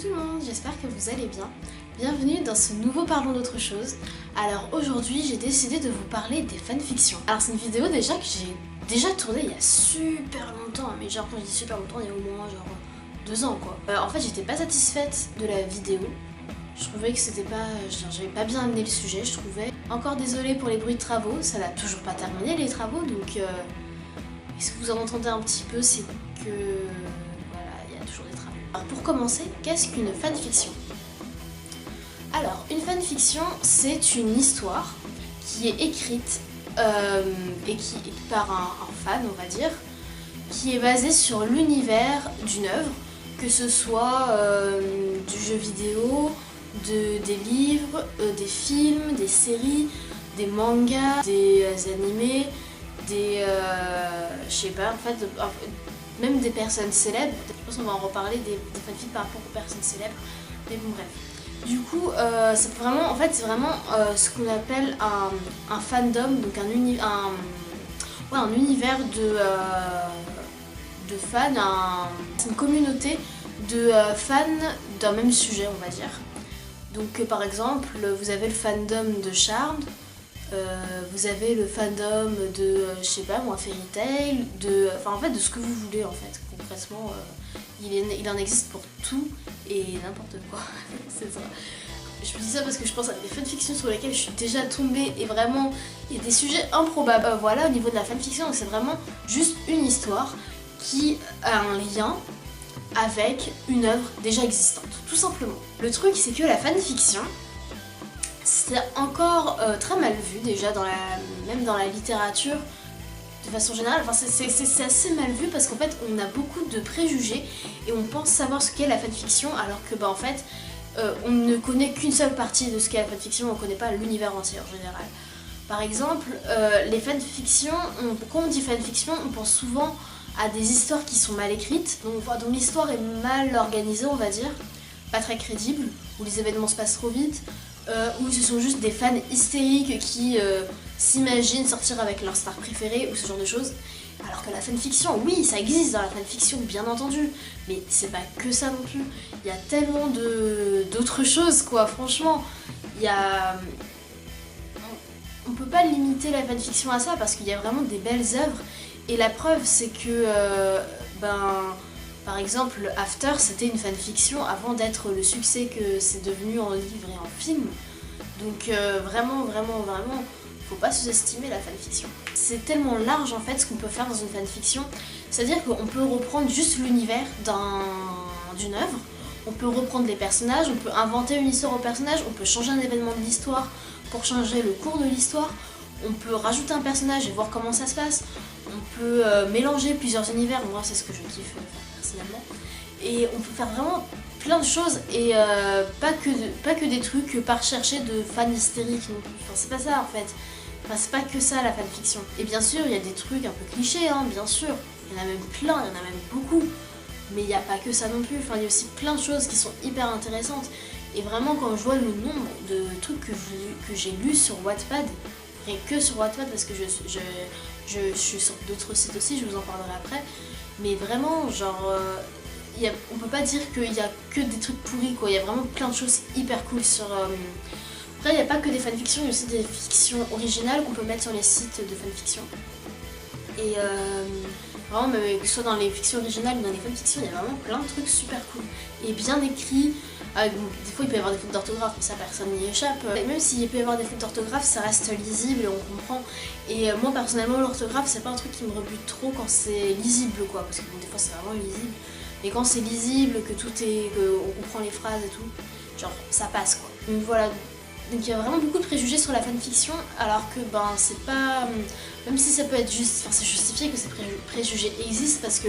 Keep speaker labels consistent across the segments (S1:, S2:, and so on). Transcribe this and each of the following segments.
S1: Coucou tout le monde, j'espère que vous allez bien. Bienvenue dans ce nouveau Parlons d'autre chose. Alors aujourd'hui j'ai décidé de vous parler des fanfictions. Alors c'est une vidéo déjà que j'ai déjà tournée il y a super longtemps, mais genre quand je dis super longtemps, il y a au moins genre 2 ans quoi. En fait j'étais pas satisfaite de la vidéo. Je trouvais que c'était pas... j'avais pas bien amené le sujet, je trouvais. Encore désolée pour les bruits de travaux, ça n'a toujours pas terminé les travaux, donc... ce que vous en entendez un petit peu, c'est que... voilà, il y a toujours des travaux. Alors pour commencer, qu'est-ce qu'une fanfiction ? Alors, une fanfiction, c'est une histoire qui est écrite et qui est par un fan, on va dire, qui est basée sur l'univers d'une œuvre, que ce soit du jeu vidéo, des livres, des films, des séries, des mangas, des animés, des... je sais pas, en fait, même des personnes célèbres. Je pense qu'on va en reparler des fanfics par rapport aux personnes célèbres, mais bon bref. Du coup, c'est vraiment, en fait, c'est vraiment ce qu'on appelle un fandom, donc un univers de fans, c'est une communauté de fans d'un même sujet, on va dire. Donc par exemple, vous avez le fandom de Charmed, vous avez le fandom de, je sais pas moi, Fairy Tail, enfin en fait de ce que vous voulez en fait, concrètement. Il en existe pour tout et n'importe quoi, c'est ça. Je me dis ça parce que je pense à des fanfictions sur lesquelles je suis déjà tombée et vraiment, il y a des sujets improbables. Voilà, au niveau de la fanfiction, c'est vraiment juste une histoire qui a un lien avec une œuvre déjà existante, tout simplement. Le truc, c'est que la fanfiction, c'est encore très mal vu déjà, même dans la littérature. De façon générale, enfin, c'est assez mal vu parce qu'en fait on a beaucoup de préjugés et on pense savoir ce qu'est la fanfiction alors que en fait on ne connaît qu'une seule partie de ce qu'est la fanfiction, on ne connaît pas l'univers entier en général. Par exemple, les fanfictions, quand on dit fanfiction, on pense souvent à des histoires qui sont mal écrites, dont l'histoire est mal organisée on va dire, pas très crédible, où les événements se passent trop vite, où ce sont juste des fans hystériques qui s'imaginent sortir avec leur star préférée ou ce genre de choses. Alors que la fanfiction, oui, ça existe dans la fanfiction, bien entendu, mais c'est pas que ça non plus. Il y a tellement d'autres choses, quoi, franchement. On peut pas limiter la fanfiction à ça parce qu'il y a vraiment des belles œuvres. Et la preuve, c'est que, par exemple, After, c'était une fanfiction avant d'être le succès que c'est devenu en livre et en film. Donc vraiment, faut pas sous-estimer la fanfiction. C'est tellement large en fait ce qu'on peut faire dans une fanfiction. C'est-à-dire qu'on peut reprendre juste l'univers d'une œuvre, on peut reprendre les personnages, on peut inventer une histoire aux personnages, on peut changer un événement de l'histoire pour changer le cours de l'histoire, on peut rajouter un personnage et voir comment ça se passe, on peut mélanger plusieurs univers, moi c'est ce que je kiffe personnellement, et on peut faire vraiment plein de choses et pas que des trucs par chercher de fans hystériques non plus, enfin, c'est pas ça en fait. Enfin, c'est pas que ça la fanfiction. Et bien sûr, il y a des trucs un peu clichés, hein, bien sûr. Il y en a même plein, il y en a même beaucoup. Mais il n'y a pas que ça non plus. Enfin, il y a aussi plein de choses qui sont hyper intéressantes. Et vraiment, quand je vois le nombre de trucs que j'ai lus sur Wattpad, et que sur Wattpad parce que je suis sur d'autres sites aussi, je vous en parlerai après. Mais vraiment, genre, on peut pas dire qu'il y a que des trucs pourris, quoi. Il y a vraiment plein de choses hyper cool sur... Après, il n'y a pas que des fanfictions, il y a aussi des fictions originales qu'on peut mettre sur les sites de fanfiction. Et vraiment, que ce soit dans les fictions originales ou dans les fanfictions, il y a vraiment plein de trucs super cool. Et bien écrits. Des fois, il peut y avoir des fautes d'orthographe, mais ça, personne n'y échappe. Et même s'il peut y avoir des fautes d'orthographe, ça reste lisible et on comprend. Et moi, personnellement, l'orthographe, c'est pas un truc qui me rebute trop quand c'est lisible, quoi. Parce que bon, des fois, c'est vraiment illisible. Mais quand c'est lisible, que qu'on comprend les phrases et tout, genre, ça passe, quoi. Donc voilà. Donc il y a vraiment beaucoup de préjugés sur la fanfiction, alors que c'est pas... Même si ça peut être juste... Enfin c'est justifié que ces préjugés existent parce que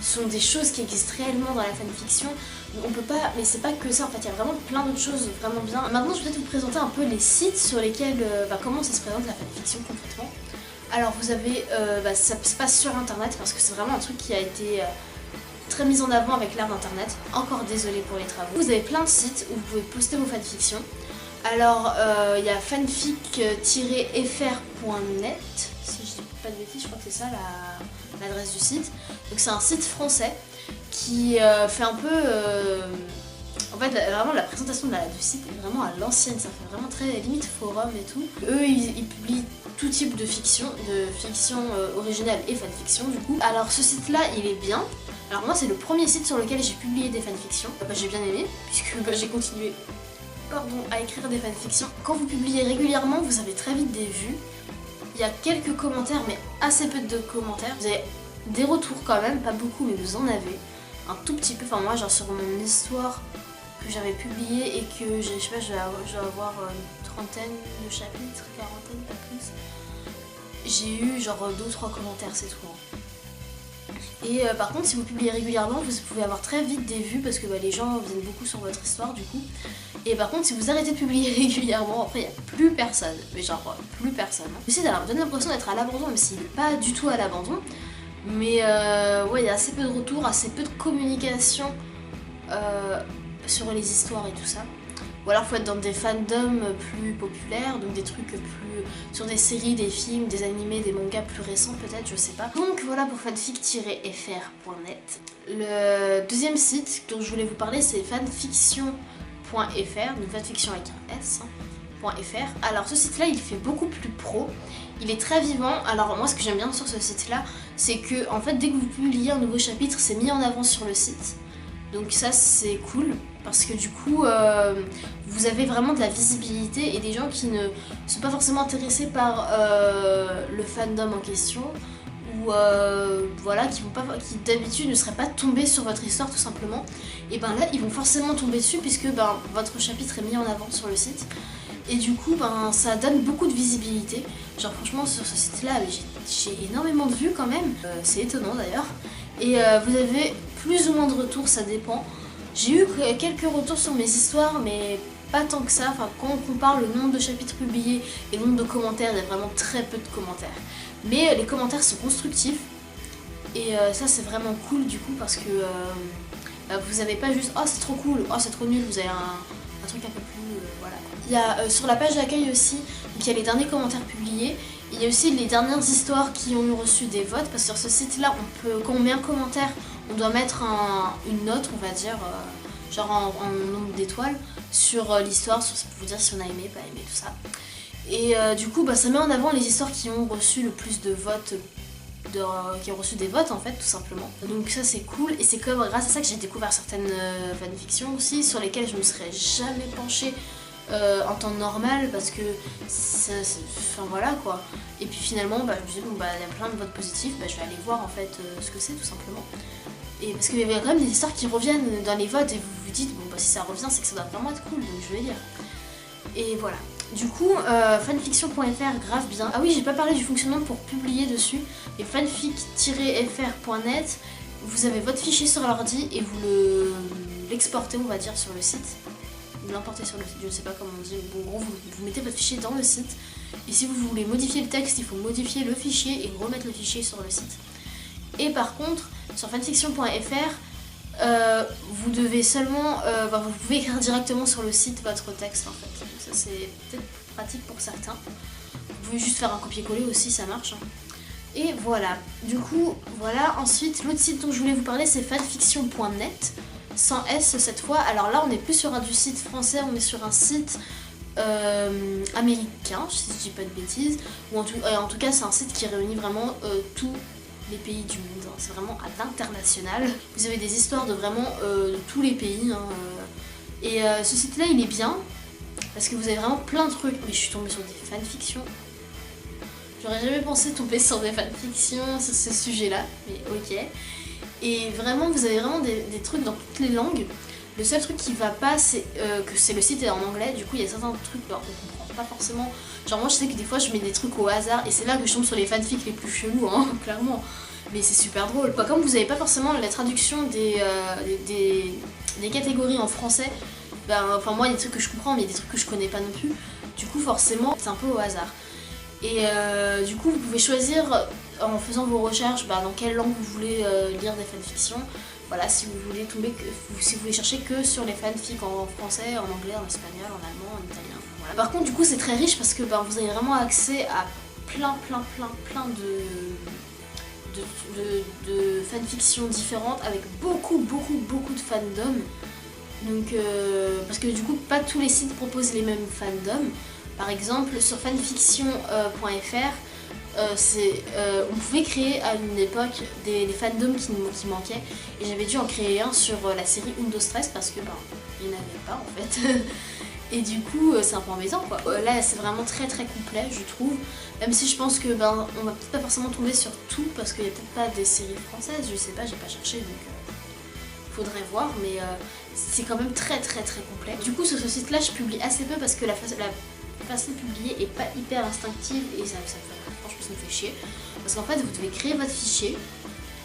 S1: ce sont des choses qui existent réellement dans la fanfiction. On peut pas... Mais c'est pas que ça en fait, il y a vraiment plein d'autres choses vraiment bien. Maintenant je vais peut-être vous présenter un peu les sites sur lesquels... comment ça se présente la fanfiction concrètement. Alors vous avez... ça se passe sur internet parce que c'est vraiment un truc qui a été... très mis en avant avec l'ère d'internet. Encore désolée pour les travaux. Vous avez plein de sites où vous pouvez poster vos fanfictions. Alors, il y a fanfic-fr.net, si je dis pas de bêtises, je crois que c'est ça l'adresse du site. Donc c'est un site français qui fait un peu En fait, vraiment, la présentation du site est vraiment à l'ancienne, ça fait vraiment très limite forum et tout. Eux, ils publient tout type de fiction originale et fanfiction du coup. Alors ce site-là, il est bien. Alors moi, c'est le premier site sur lequel j'ai publié des fanfictions. J'ai bien aimé, puisque j'ai continué à écrire des fanfictions. Quand vous publiez régulièrement, vous avez très vite des vues. Il y a quelques commentaires, mais assez peu de commentaires. Vous avez des retours quand même, pas beaucoup, mais vous en avez. Un tout petit peu, enfin moi, genre sur mon histoire que j'avais publiée et que je sais pas, je dois avoir une trentaine de chapitres, quarantaine, pas plus. J'ai eu genre 2 ou 3 commentaires, c'est tout. Et par contre, si vous publiez régulièrement, vous pouvez avoir très vite des vues parce que les gens viennent beaucoup sur votre histoire du coup. Et par contre, si vous arrêtez de publier régulièrement, après il n'y a plus personne. Mais genre plus personne. Le site donne l'impression d'être à l'abandon, même s'il n'est pas du tout à l'abandon. Mais ouais, il y a assez peu de retours, assez peu de communication sur les histoires et tout ça. Ou alors faut être dans des fandoms plus populaires, donc des trucs plus sur des séries, des films, des animés, des mangas plus récents peut-être, je sais pas. Donc voilà pour fanfic-fr.net. Le deuxième site dont je voulais vous parler, c'est fanfiction.fr, donc fanfiction avec un S. .fr. Alors ce site là il fait beaucoup plus pro, il est très vivant. Alors moi ce que j'aime bien sur ce site là, c'est que en fait dès que vous publiez un nouveau chapitre, c'est mis en avant sur le site. Donc ça c'est cool parce que du coup vous avez vraiment de la visibilité et des gens qui ne sont pas forcément intéressés par le fandom en question ou voilà, qui d'habitude ne seraient pas tombés sur votre histoire tout simplement. Et ben là ils vont forcément tomber dessus puisque votre chapitre est mis en avant sur le site. Et du coup, ça donne beaucoup de visibilité. Genre franchement, sur ce site-là, j'ai énormément de vues quand même. C'est étonnant d'ailleurs. Et vous avez plus ou moins de retours, ça dépend. J'ai eu quelques retours sur mes histoires, mais pas tant que ça. Enfin, quand on compare le nombre de chapitres publiés et le nombre de commentaires, il y a vraiment très peu de commentaires. Mais les commentaires sont constructifs. Et ça, c'est vraiment cool du coup, parce que vous avez pas juste « Oh, c'est trop cool »,« Oh, c'est trop nul », vous avez un truc un peu plus... voilà. Il y a sur la page d'accueil aussi, donc il y a les derniers commentaires publiés. Il y a aussi les dernières histoires qui ont reçu des votes, parce que sur ce site-là, quand on met un commentaire, on doit mettre une note, on va dire, genre en nombre d'étoiles, sur l'histoire, pour vous dire si on a aimé, pas aimé, tout ça. Et du coup, ça met en avant les histoires qui ont reçu le plus de votes, qui ont reçu des votes en fait, tout simplement. Donc ça c'est cool, et c'est comme grâce à ça que j'ai découvert certaines fanfictions aussi, sur lesquelles je ne me serais jamais penchée en temps normal, parce que enfin voilà quoi. Et puis finalement je me suis dit bon il y a plein de votes positifs, je vais aller voir en fait ce que c'est tout simplement. Et parce qu'il y avait quand même des histoires qui reviennent dans les votes et vous vous dites bon si ça revient c'est que ça doit vraiment être cool, donc je vais lire. Et voilà. Du coup, fanfiction.fr grave bien. Ah oui, j'ai pas parlé du fonctionnement pour publier dessus. Et fanfic-fr.net, vous avez votre fichier sur l'ordi et vous l'exportez, on va dire, sur le site. Vous l'importez sur le site, je ne sais pas comment on dit. Bon, en gros, vous mettez votre fichier dans le site. Et si vous voulez modifier le texte, il faut modifier le fichier et remettre le fichier sur le site. Et par contre, sur fanfiction.fr, vous devez seulement, vous pouvez écrire directement sur le site votre texte en fait. Donc ça c'est peut-être pratique pour certains. Vous pouvez juste faire un copier-coller aussi, ça marche. Et voilà. Du coup, voilà. Ensuite, l'autre site dont je voulais vous parler, c'est fanfiction.net, sans S cette fois. Alors là, on n'est plus sur du site français, on est sur un site américain, si je dis pas de bêtises. Ou en tout cas, c'est un site qui réunit vraiment tous les pays du monde, hein. C'est vraiment à l'international. Vous avez des histoires de vraiment de tous les pays, hein. Et ce site là il est bien parce que vous avez vraiment plein de trucs. Mais je suis tombée sur des fanfictions, j'aurais jamais pensé tomber sur des fanfictions sur ce sujet là, mais ok. Et vraiment vous avez vraiment des trucs dans toutes les langues. Le seul truc qui va pas, c'est que le site est en anglais, du coup il y a certains trucs qu'on comprend pas forcément. Genre moi je sais que des fois je mets des trucs au hasard et c'est là que je tombe sur les fanfics les plus chelous, hein, clairement. Mais c'est super drôle. Comme vous n'avez pas forcément la traduction des catégories en français, enfin moi il y a des trucs que je comprends mais il y a des trucs que je connais pas non plus. Du coup forcément c'est un peu au hasard. Et du coup vous pouvez choisir en faisant vos recherches dans quelle langue vous voulez lire des fanfictions. Voilà, si vous voulez si vous voulez chercher que sur les fanfics en français, en anglais, en espagnol, en allemand, en italien. Voilà. Par contre du coup c'est très riche parce que vous avez vraiment accès à plein de fanfictions différentes avec beaucoup de fandoms. Donc, parce que du coup, pas tous les sites proposent les mêmes fandoms. Par exemple, sur fanfiction.fr, on pouvait créer à une époque des fandoms qui manquaient, et j'avais dû en créer un sur la série Undo Stress parce que il n'y en avait pas en fait. Et du coup c'est un peu embêtant quoi. Là c'est vraiment très très complet je trouve, même si je pense que on va peut-être pas forcément tomber sur tout parce qu'il y a peut-être pas des séries françaises, je sais pas, j'ai pas cherché donc faudrait voir, mais c'est quand même très très très complet. Du coup sur ce site là je publie assez peu parce que la façon de publier est pas hyper instinctive et franchement ça me fait chier. Parce qu'en fait vous devez créer votre fichier,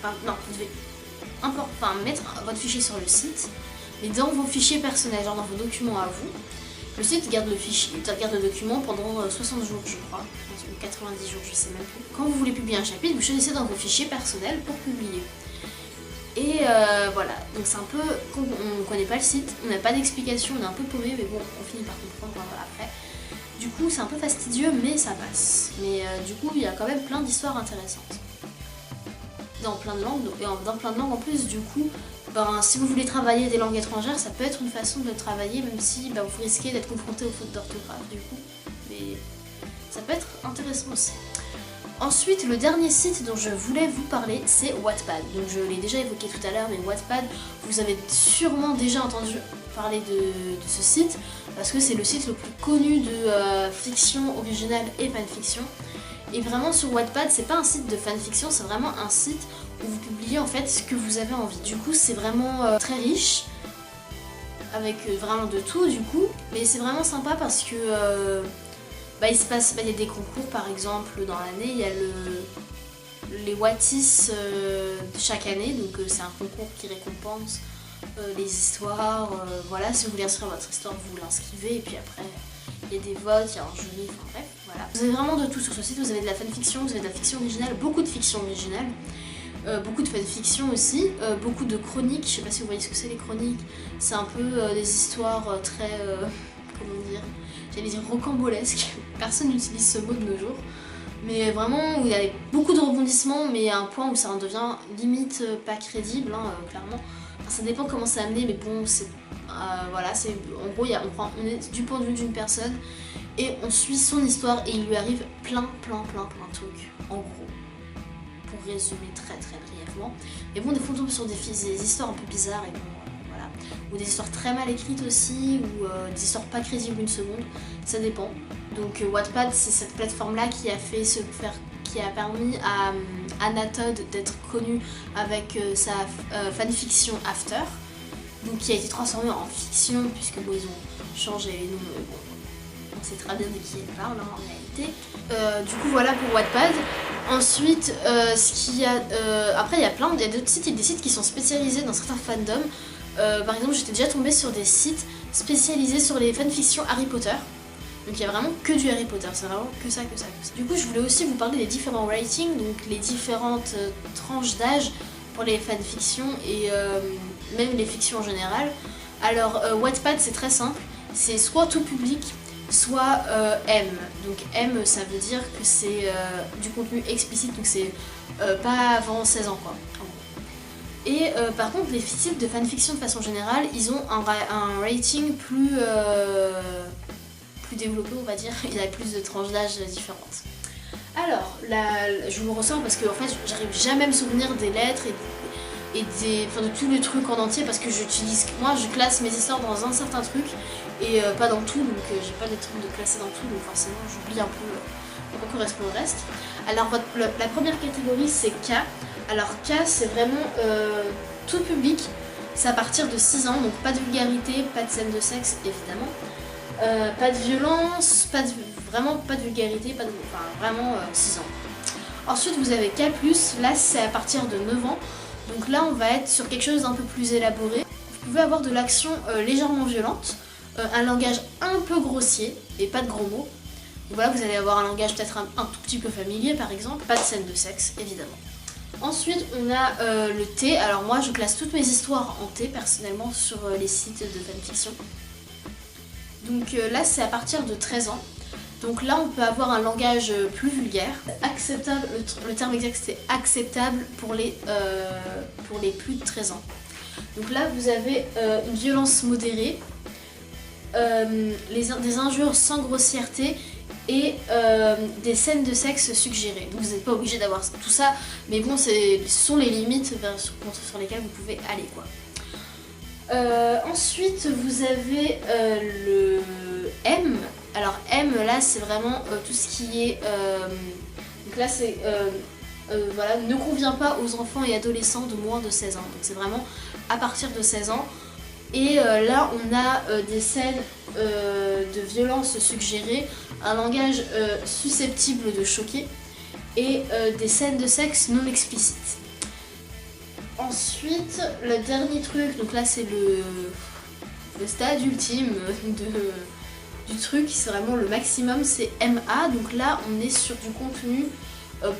S1: vous devez mettre votre fichier sur le site, mais dans vos fichiers personnels, genre dans vos documents à vous. Le site garde le document pendant 60 jours je crois, ou 90 jours je sais même plus. Quand vous voulez publier un chapitre, vous choisissez dans vos fichiers personnels pour publier. Et voilà, donc c'est un peu, on connaît pas le site, on n'a pas d'explication, on est un peu paumé, mais bon, on finit par comprendre après. Du coup, c'est un peu fastidieux, mais ça passe. Mais du coup, il y a quand même plein d'histoires intéressantes. Dans plein de langues, et dans plein de langues en plus, du coup, si vous voulez travailler des langues étrangères, ça peut être une façon de travailler, même si vous risquez d'être confronté aux fautes d'orthographe, du coup. Mais ça peut être intéressant aussi. Ensuite, le dernier site dont je voulais vous parler, c'est Wattpad. Donc je l'ai déjà évoqué tout à l'heure, mais Wattpad, vous avez sûrement déjà entendu parler de ce site, parce que c'est le site le plus connu de fiction originale et fanfiction. Et vraiment sur Wattpad, c'est pas un site de fanfiction, c'est vraiment un site où vous publiez en fait ce que vous avez envie. Du coup, c'est vraiment très riche, avec vraiment de tout du coup, mais c'est vraiment sympa parce que il se passe, il y a des concours par exemple dans l'année, il y a les Wattis chaque année, donc c'est un concours qui récompense les histoires, voilà, si vous voulez inscrire votre histoire, vous l'inscrivez, et puis après il y a des votes, il y a un jury, enfin bref, voilà. Vous avez vraiment de tout sur ce site, vous avez de la fanfiction, vous avez de la fiction originale, beaucoup de fiction originale, beaucoup de fanfiction aussi, beaucoup de chroniques, je sais pas si vous voyez ce que c'est les chroniques, c'est un peu des histoires très, comment dire, j'allais dire rocambolesques, personne n'utilise ce mot de nos jours, mais vraiment où il y a beaucoup de rebondissements, mais à un point où ça en devient limite pas crédible, clairement. Enfin, ça dépend comment c'est amené, mais bon, c'est voilà, c'est en gros on est du point de vue d'une personne et on suit son histoire et il lui arrive plein de trucs, en gros, pour résumer très brièvement. Et bon, des fois on tombe sur des histoires un peu bizarres et bon, voilà, ou des histoires très mal écrites aussi, ou des histoires pas crédibles une seconde, ça dépend. Donc Wattpad, c'est cette plateforme là qui a permis à Anatod d'être connu avec sa fanfiction After, donc qui a été transformée en fiction puisque bon, ils ont changé les noms, mais bon, on sait très bien de qui elle parle en réalité. Du coup voilà pour Wattpad. Ensuite, après il y a d'autres sites, il y a des sites qui sont spécialisés dans certains fandoms. Par exemple, j'étais déjà tombée sur des sites spécialisés sur les fanfictions Harry Potter. Donc il y a vraiment que du Harry Potter, c'est vraiment que ça. Du coup, je voulais aussi vous parler des différents ratings, donc les différentes tranches d'âge pour les fanfictions et même les fictions en général. Alors Wattpad, c'est très simple, c'est soit tout public, soit M. Donc M, ça veut dire que c'est du contenu explicite, donc c'est pas avant 16 ans quoi. Et par contre, les sites de fanfiction de façon générale, ils ont un rating plus développé, on va dire. Il y a plus de tranches d'âge différentes. Alors, je vous ressens parce que en fait, j'arrive jamais à me souvenir des lettres et de tous les trucs en entier parce que moi je classe mes histoires dans un certain truc et pas dans tout, donc j'ai pas des trucs de classer dans tout, donc forcément j'oublie un peu à quoi correspond le reste. Alors la première catégorie c'est K. Alors K c'est vraiment tout public, c'est à partir de 6 ans, donc pas de vulgarité, pas de scène de sexe évidemment, pas de violence, vraiment pas de vulgarité, vraiment 6 ans. Ensuite vous avez K+, là c'est à partir de 9 ans, donc là on va être sur quelque chose d'un peu plus élaboré. Vous pouvez avoir de l'action légèrement violente, un langage un peu grossier et pas de gros mots. Donc voilà, vous allez avoir un langage peut-être un tout petit peu familier par exemple, pas de scène de sexe évidemment. Ensuite on a le T, alors moi je classe toutes mes histoires en T personnellement sur les sites de fanfiction. Donc là c'est à partir de 13 ans. Donc là on peut avoir un langage plus vulgaire, acceptable, le terme exact c'est acceptable pour les plus de 13 ans. Donc là vous avez une violence modérée, des injures sans grossièreté et des scènes de sexe suggérées. Donc vous n'êtes pas obligé d'avoir tout ça, mais bon, ce sont les limites sur lesquelles vous pouvez aller, quoi. Ensuite vous avez le M. Alors M, là c'est vraiment tout ce qui est... donc là c'est... voilà, ne convient pas aux enfants et adolescents de moins de 16 ans. Donc c'est vraiment à partir de 16 ans. Et là on a des scènes de violence suggérées, un langage susceptible de choquer et des scènes de sexe non explicites. Ensuite, le dernier truc, donc là c'est le stade ultime du truc, c'est vraiment le maximum, c'est MA. Donc là on est sur du contenu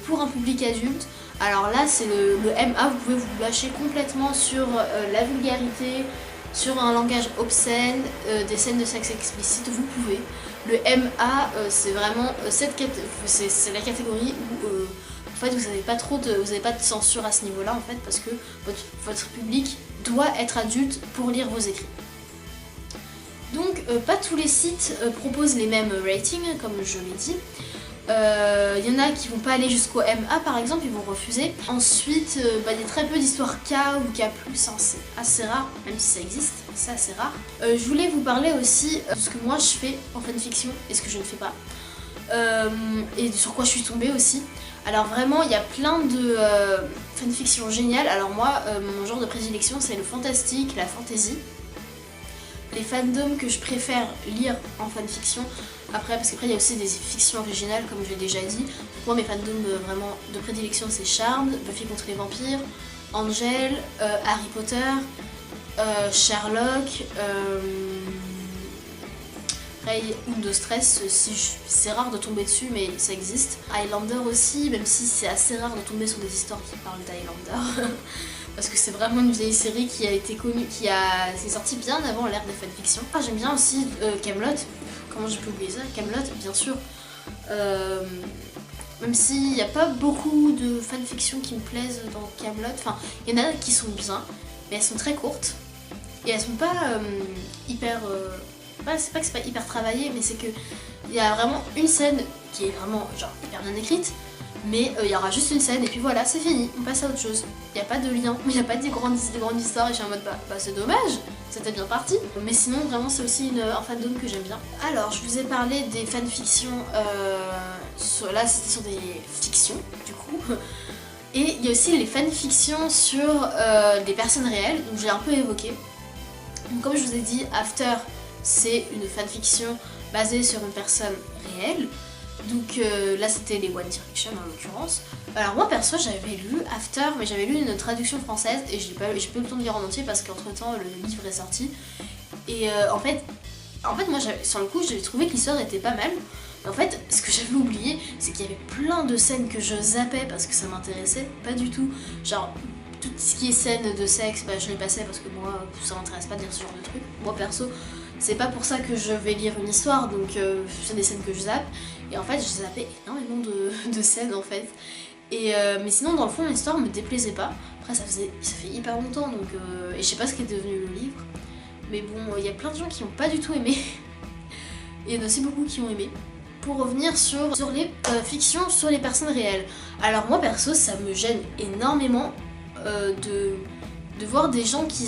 S1: pour un public adulte. Alors là c'est le MA, vous pouvez vous lâcher complètement sur la vulgarité, sur un langage obscène, des scènes de sexe explicites, vous pouvez. Le MA c'est vraiment c'est la catégorie où en fait vous n'avez pas de censure à ce niveau là en fait, parce que votre public doit être adulte pour lire vos écrits. Donc pas tous les sites proposent les mêmes ratings comme je l'ai dit. Il y en a qui vont pas aller jusqu'au MA par exemple, ils vont refuser. Ensuite il y a très peu d'histoires K ou K+, hein, c'est assez rare, même si ça existe, c'est assez rare. Je voulais vous parler aussi de ce que moi je fais en fanfiction et ce que je ne fais pas. Et sur quoi je suis tombée aussi. Alors vraiment il y a plein de fanfictions géniales. Alors moi mon genre de prédilection c'est le fantastique, la fantasy. Les fandoms que je préfère lire en fanfiction, parce qu'après il y a aussi des fictions originales comme je l'ai déjà dit. Donc moi mes fandoms vraiment de prédilection c'est Charmed, Buffy contre les vampires, Angel, Harry Potter, Sherlock, Undo Stress, c'est rare de tomber dessus mais ça existe. Highlander aussi, même si c'est assez rare de tomber sur des histoires qui parlent d'Highlander. Parce que c'est vraiment une vieille série qui a été connue, qui est sortie bien avant l'ère des fanfictions. Ah, j'aime bien aussi Camelot. Comment j'ai pu oublier ça? Camelot, bien sûr. Même s'il n'y a pas beaucoup de fanfictions qui me plaisent dans Camelot. Enfin, il y en a qui sont bien, mais elles sont très courtes. Et elles sont pas hyper... c'est pas que c'est pas hyper travaillé, mais c'est que il y a vraiment une scène qui est vraiment genre hyper bien écrite. Mais il y aura juste une scène et puis voilà, c'est fini, on passe à autre chose. Il n'y a pas de lien, il n'y a pas des grandes histoires et je suis en mode bah c'est dommage, c'était bien parti. Mais sinon vraiment c'est aussi un fandom que j'aime bien. Alors je vous ai parlé des fanfictions, là c'était sur des fictions du coup. Et il y a aussi les fanfictions sur des personnes réelles, donc j'ai un peu évoqué. Donc comme je vous ai dit, After c'est une fanfiction basée sur une personne réelle. Donc là c'était les One Direction en l'occurrence. Alors moi perso j'avais lu After, mais j'avais lu une traduction française et j'ai pas eu le temps de lire en entier parce qu'entre temps le livre est sorti. Et en fait moi sur le coup j'avais trouvé que l'histoire était pas mal. Mais en fait ce que j'avais oublié c'est qu'il y avait plein de scènes que je zappais parce que ça m'intéressait pas du tout. Genre tout ce qui est scène de sexe, je les passais parce que moi ça m'intéresse pas de lire ce genre de truc. Moi perso c'est pas pour ça que je vais lire une histoire, donc c'est des scènes que je zappe. Et en fait, je zappais énormément de scènes en fait. Et, mais sinon, dans le fond, l'histoire me déplaisait pas. Après, ça fait hyper longtemps, donc et je sais pas ce qui est devenu le livre. Mais bon, il y a plein de gens qui ont pas du tout aimé. Et il y en a aussi beaucoup qui ont aimé. Pour revenir sur les fictions sur les personnes réelles. Alors moi perso, ça me gêne énormément de voir des gens qui...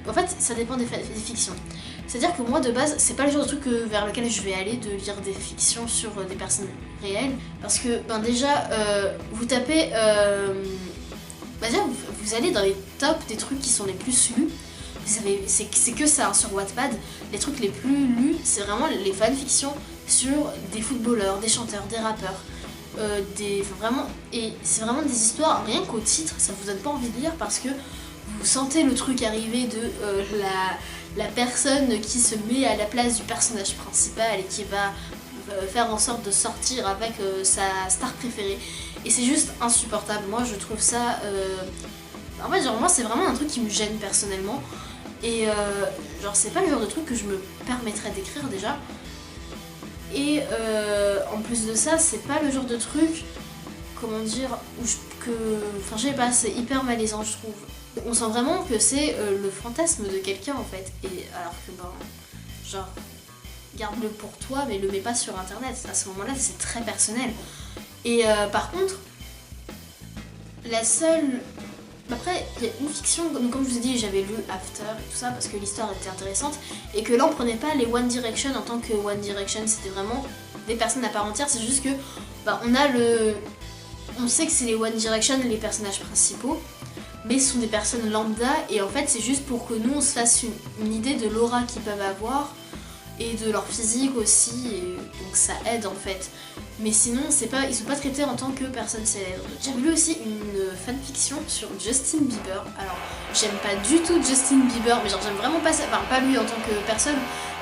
S1: en fait, ça dépend des fictions. C'est-à-dire que moi de base, c'est pas le genre de truc vers lequel je vais aller de lire des fictions sur des personnes réelles. Parce que déjà, vous tapez... déjà, vous allez dans les tops des trucs qui sont les plus lus. C'est que ça hein, sur Wattpad. Les trucs les plus lus, c'est vraiment les fanfictions sur des footballeurs, des chanteurs, des rappeurs. Vraiment, et c'est vraiment des histoires, rien qu'au titre, ça vous donne pas envie de lire parce que vous sentez le truc arriver de la personne qui se met à la place du personnage principal et qui va faire en sorte de sortir avec sa star préférée. Et c'est juste insupportable. Moi je trouve ça... En fait genre moi c'est vraiment un truc qui me gêne personnellement. Et genre c'est pas le genre de truc que je me permettrais d'écrire déjà. Et en plus de ça, c'est pas le genre de truc, comment dire, que... Enfin je sais pas, c'est hyper malaisant je trouve. On sent vraiment que c'est le fantasme de quelqu'un en fait. Et alors que ben, genre, garde-le pour toi mais le mets pas sur internet. À ce moment-là c'est très personnel. Et par contre, la seule... Après, il y a une fiction, donc comme je vous ai dit, j'avais lu After et tout ça parce que l'histoire était intéressante et que là on prenait pas les One Direction en tant que One Direction, c'était vraiment des personnes à part entière, c'est juste que bah, on sait que c'est les One Direction les personnages principaux, mais ce sont des personnes lambda et en fait c'est juste pour que nous on se fasse une idée de l'aura qu'ils peuvent avoir et de leur physique aussi, et donc ça aide en fait. Mais sinon, ils sont pas traités en tant que personnes célèbres. J'avais lu aussi une fanfiction sur Justin Bieber. Alors, j'aime pas du tout Justin Bieber, mais genre j'aime vraiment pas ça. Enfin, pas lui en tant que personne,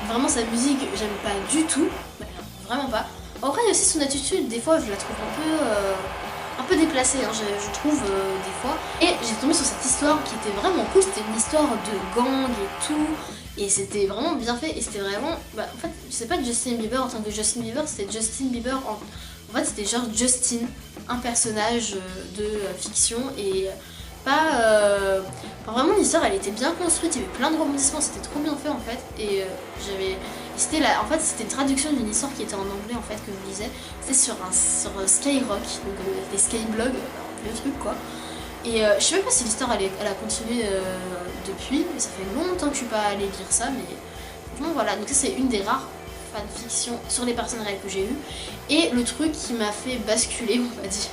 S1: vraiment sa musique, j'aime pas du tout. Vraiment pas. Après, il y a aussi son attitude, des fois je la trouve un peu déplacée, hein, je trouve des fois. Et j'ai tombé sur cette histoire qui était vraiment cool, c'était une histoire de gang et tout. Et c'était vraiment bien fait et c'était vraiment... Bah, en fait, c'est pas Justin Bieber en tant que Justin Bieber, c'était Justin Bieber en fait, c'était genre Justin, un personnage de fiction et pas... Enfin, vraiment, l'histoire, elle était bien construite, il y avait plein de rebondissements, c'était trop bien fait en fait. Et j'avais... En fait, c'était une traduction d'une histoire qui était en anglais en fait, que je lisais. C'était sur Skyrock, donc des Skyblogs, le truc quoi. Et je sais même pas si l'histoire elle a continué depuis, mais ça fait longtemps que je suis pas allée lire ça, mais franchement voilà, donc ça c'est une des rares fanfictions sur les personnes réelles que j'ai eues. Et le truc qui m'a fait basculer, on va dire,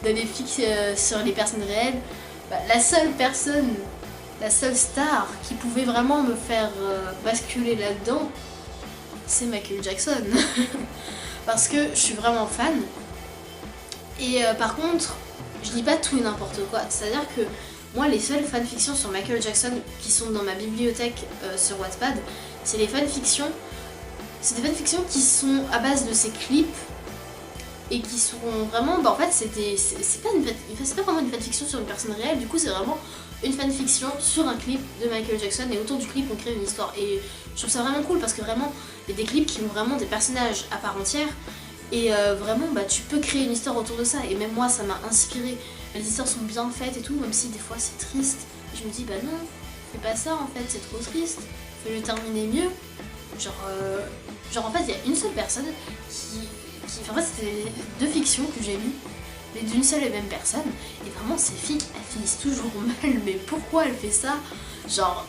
S1: d'aller sur les personnes réelles, bah, la seule star qui pouvait vraiment me faire basculer là-dedans, c'est Michael Jackson. Parce que je suis vraiment fan. Et par contre, je lis pas tout et n'importe quoi, c'est-à-dire que moi les seules fanfictions sur Michael Jackson qui sont dans ma bibliothèque sur Wattpad, c'est des fanfictions qui sont à base de ses clips et qui sont vraiment, bah en fait c'est pas vraiment une fanfiction sur une personne réelle, du coup c'est vraiment une fanfiction sur un clip de Michael Jackson et autour du clip on crée une histoire et je trouve ça vraiment cool parce que vraiment il y a des clips qui ont vraiment des personnages à part entière. Et vraiment, bah, tu peux créer une histoire autour de ça. Et même moi, ça m'a inspiré. Les histoires sont bien faites et tout, même si des fois c'est triste. Et je me dis, bah non, fais pas ça en fait, c'est trop triste. Fais-le terminer mieux. Genre en fait, il y a une seule personne qui... Enfin, en fait, c'était 2 fictions que j'ai lues, mais d'une seule et même personne. Et vraiment, ces filles, elles finissent toujours mal. Mais pourquoi elle fait ça? Genre,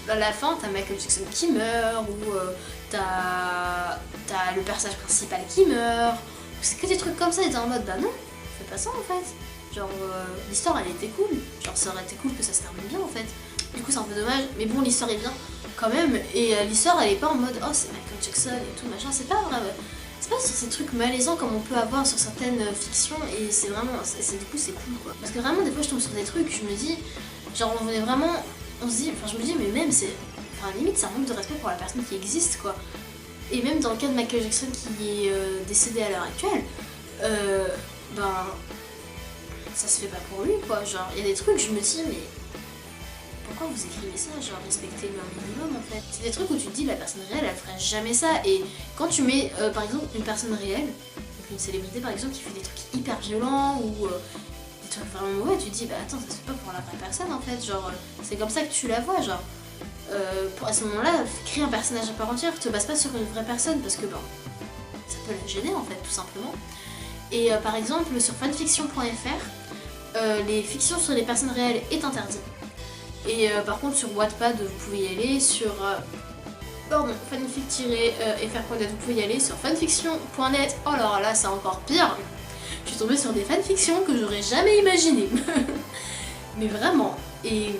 S1: à la fin, t'as Michael Jackson qui meurt, ou t'as le personnage principal qui meurt. C'est que des trucs comme ça, et t'es en mode, bah non, fais pas ça en fait. Genre, l'histoire elle était cool. Genre, ça aurait été cool que ça se termine bien en fait. Du coup, c'est un peu dommage, mais bon, l'histoire est bien quand même. Et l'histoire elle est pas en mode, oh, c'est Michael Jackson et tout machin. C'est pas vrai. C'est pas sur ces trucs malaisants comme on peut avoir sur certaines fictions, et c'est vraiment. Du coup, c'est cool quoi. Parce que vraiment, des fois, je tombe sur des trucs, je me dis, genre, on venait vraiment. On se dit, enfin je me dis mais même c'est, enfin limite c'est un manque de respect pour la personne qui existe quoi. Et même dans le cas de Michael Jackson qui est décédé à l'heure actuelle, ben ça se fait pas pour lui quoi. Genre il y a des trucs je me dis mais pourquoi vous écrivez ça, genre respectez-le un minimum en fait. C'est des trucs où tu te dis la personne réelle elle ferait jamais ça, et quand tu mets par exemple une personne réelle, donc une célébrité par exemple qui fait des trucs hyper violents ou vraiment mauvais, tu te dis bah attends ça se fait pas pour la vraie personne en fait, genre c'est comme ça que tu la vois, genre à ce moment là créer un personnage à part entière, te base pas sur une vraie personne parce que bon ça peut la gêner en fait tout simplement. Et par exemple sur fanfiction.fr les fictions sur les personnes réelles est interdit, et par contre sur Wattpad vous pouvez y aller, sur fanfic-fr.net vous pouvez y aller, sur fanfiction.net oh alors là c'est encore pire. Je suis tombée sur des fanfictions que j'aurais jamais imaginées. Mais vraiment. Et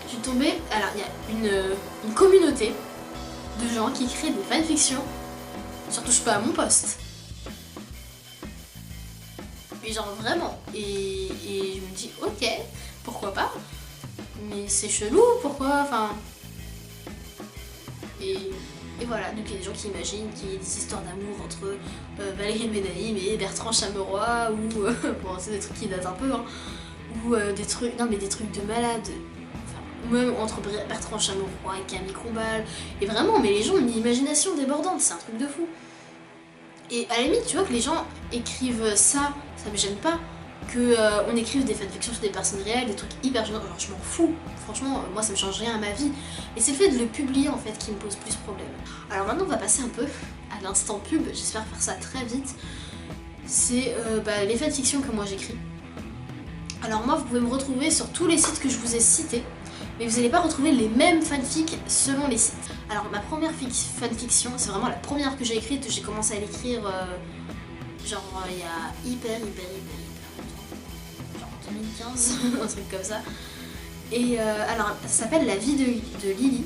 S1: je suis tombée... Alors, il y a une communauté de gens qui créent des fanfictions. Sur Touche pas à mon poste. Mais genre vraiment. Et je me dis, ok, pourquoi pas. Mais c'est chelou, pourquoi, enfin... Et voilà, donc il y a des gens qui imaginent qu'il y a des histoires d'amour entre Valérie Benaïm et Bertrand Chameroy, ou bon c'est des trucs qui datent un peu, hein, ou des trucs de malade, enfin, même entre Bertrand Chameroy et Camille Combal, et vraiment, mais les gens ont une imagination débordante, c'est un truc de fou. Et à la limite, tu vois que les gens écrivent ça, ça me gêne pas, qu'on écrive des fanfictions sur des personnes réelles, des trucs hyper gênants, genre je m'en fous, franchement moi ça me change rien à ma vie, et c'est le fait de le publier en fait qui me pose plus problème. Alors maintenant on va passer un peu à l'instant pub, j'espère faire ça très vite, c'est les fanfictions que moi j'écris. Alors moi vous pouvez me retrouver sur tous les sites que je vous ai cités, mais vous n'allez pas retrouver les mêmes fanfics selon les sites. Alors ma première fanfiction, c'est vraiment la première que j'ai écrite, j'ai commencé à l'écrire genre il y a hyper longtemps, genre 2015, un truc comme ça. Et alors ça s'appelle La vie de Lily,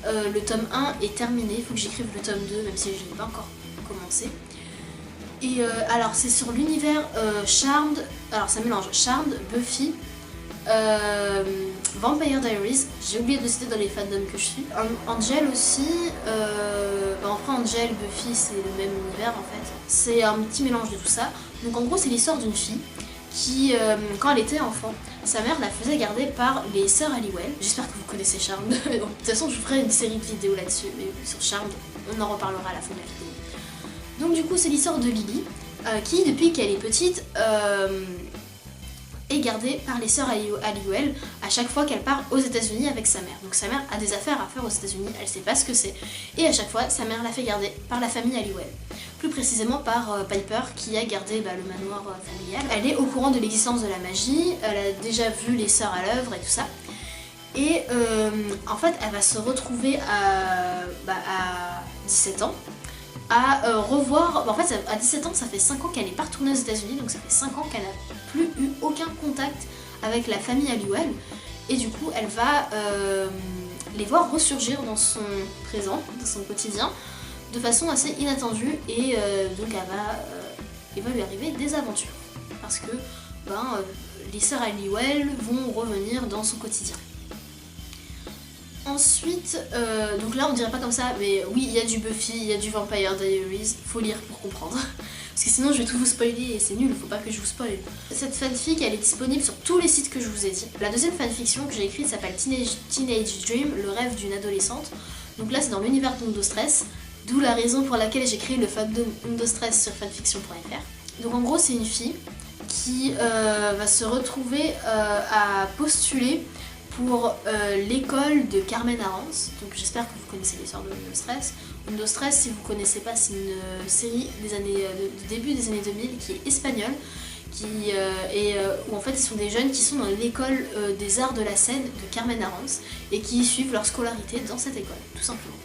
S1: le tome 1 est terminé, il faut que j'écrive le tome 2 même si je n'ai pas encore commencé. Et alors c'est sur l'univers Charmed, alors ça mélange Charmed, Buffy, Vampire Diaries, j'ai oublié de citer dans les fandoms que je suis. Angel aussi, enfin Angel, Buffy c'est le même univers en fait. C'est un petit mélange de tout ça. Donc en gros c'est l'histoire d'une fille qui, quand elle était enfant, sa mère la faisait garder par les sœurs Halliwell. J'espère que vous connaissez Charmed. De toute façon je vous ferai une série de vidéos là-dessus, mais sur Charmed on en reparlera à la fin de la vidéo. Donc du coup c'est l'histoire de Lily, qui depuis qu'elle est petite, est gardée par les sœurs Halliwell à chaque fois qu'elle part aux États-Unis avec sa mère. Donc sa mère a des affaires à faire aux États-Unis, elle sait pas ce que c'est, et à chaque fois sa mère la fait garder par la famille Halliwell. Plus précisément par Piper qui a gardé le manoir familial. Elle est au courant de l'existence de la magie, elle a déjà vu les sœurs à l'œuvre et tout ça. Et en fait elle va se retrouver à 17 ans à revoir, en fait à 17 ans ça fait 5 ans qu'elle n'est pas retournée aux États-Unis, donc ça fait 5 ans qu'elle n'a plus eu aucun contact avec la famille Halliwell, et du coup elle va les voir ressurgir dans son présent, dans son quotidien, de façon assez inattendue, et donc il va lui arriver des aventures, parce que les sœurs Halliwell vont revenir dans son quotidien. Ensuite, donc là on dirait pas comme ça, mais oui, il y a du Buffy, il y a du Vampire Diaries, faut lire pour comprendre. Parce que sinon je vais tout vous spoiler et c'est nul, faut pas que je vous spoil. Cette fanfic elle est disponible sur tous les sites que je vous ai dit. La deuxième fanfiction que j'ai écrite s'appelle Teenage Dream, le rêve d'une adolescente. Donc là c'est dans l'univers d'Undostress, d'où la raison pour laquelle j'ai créé le fandom Undostress sur fanfiction.fr. Donc en gros c'est une fille qui va se retrouver à postuler pour l'école de Carmen Arance. Donc j'espère que vous connaissez l'histoire de Undostress. Undostress, si vous ne connaissez pas, c'est une série du début des années 2000 qui est espagnole, où en fait ce sont des jeunes qui sont dans l'école des arts de la scène de Carmen Arance et qui suivent leur scolarité dans cette école, tout simplement.